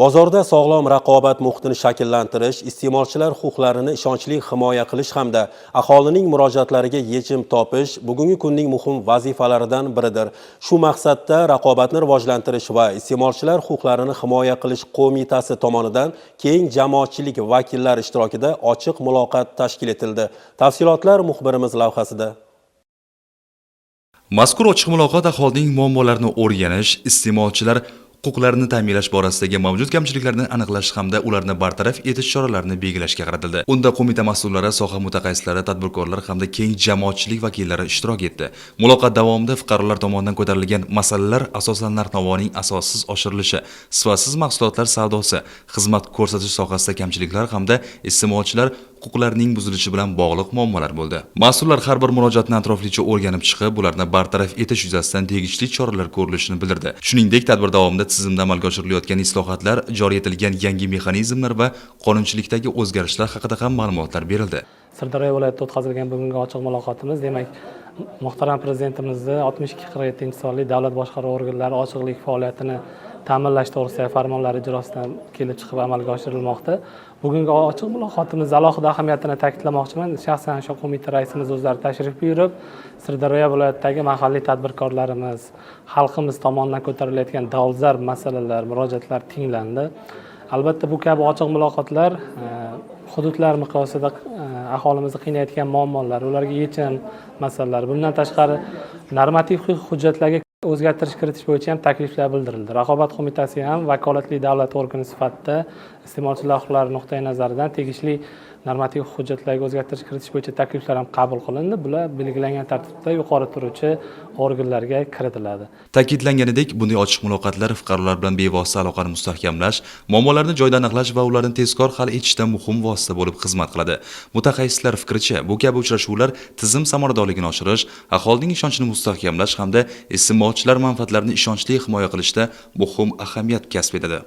Bozorda sog'lom raqobat muhitini shakllantirish, iste'molchilar huquqlarini ishonchli himoya qilish hamda aholining murojaatlariga yechim topish bugungi kunning muhim vazifalaridan biridir. Shu maqsadda Raqobatni rivojlantirish va iste'molchilar huquqlarini himoya qilish qo'mitasi tomonidan keng jamoatchilik vakillari ishtirokida ochiq muloqot tashkil etildi. Tafsilotlar muxbirimiz lavhasida. Mazkur ochiq muloqot aholining muammolarini o'rganish, iste'molchilar huquqlarini ta'minlash borasidagi mavjud kamchiliklarni aniqlash hamda ularni bartaraf etish choralarini belgilashga qaratildi. Unda qo'mita mas'ullari, soha mutaxassislari, tadbirkorlar hamda keng jamoatchilik vakillari ishtirok etdi. Muloqot davomida fuqarolar tomonidan ko'tarilgan masalalar asosan narx-navoning asossiz oshirilishi, sifatsiz mahsulotlar savdosi, xizmat ko'rsatish sohasida kamchiliklar hamda iste'molchilar huquqlarining buzilishi bilan bog'liq muammolar bo'ldi. Mas'ullar har bir murojaatni atroflicha o'rganib chiqib, ularni bartaraf etish yuzasidan tegishli choralar ko'rilishini bildirdi. Shuningdek, tadbir davomida tizimda amalga oshirilayotgan islohotlar, joriy etilgan yangi mexanizmlar va qonunchilikdagi o'zgarishlar haqida ham ma'lumotlar berildi. Sirdaryo viloyatida o'tkazilgan bugungi ochiq muloqotimiz, demak, muhtaram prezidentimizni 62-47-sonli davlat boshqaruv organlari ochiqlik faoliyatini ta'minlash to'g'risidagi farmonlar ijrosidan kelib chiqib amalga oshirilmoqda. Bugungi ochiq muloqotimiz alohida ahamiyatini ta'kidlamoqchiman. Shaxsan shu qo'mita raisimiz o'zlari tashrif buyurib, Sirdaryo viloyatidagi mahalliy tadbirkorlarimiz, xalqimiz tomonidan ko'tarilayotgan dolzarb masalalar, murojaatlar tinglandi. Albatta bu kabi ochiq muloqotlar hududlar miqyosida aholimizni qiynayotgan muammolar, ularga yechim masalalar, bundan tashqari normativ hujjatlarga o'zgartirish kiritish bo'yicha ham takliflar bildirildi. Raqobat qo'mitasi ham vakolatli davlat organi sifatida iste'molchilar huquqlari nuqtai nazaridan tegishli normativ hujjatlarga o'zgartirish kiritish bo'yicha takliflar ham qabul qilindi. Bular belgilangan tartibda yuqori turuvchi organlarga kiritiladi. Ta'kidlanganidek, bunday ochiq muloqotlar fuqarolar bilan bevosita aloqani mustahkamlash, muammolarni joyida aniqlash va ularni tezkor hal etishda muhim vosita bo'lib xizmat qiladi. Mutaxassislar fikricha, bu kabi uchrashuvlar tizim samaradorligini oshirish, aholining ishonchini mustahkamlash hamda iste'molchilar manfaatlarini ishonchli himoya qilishda muhim ahamiyat kasb etadi.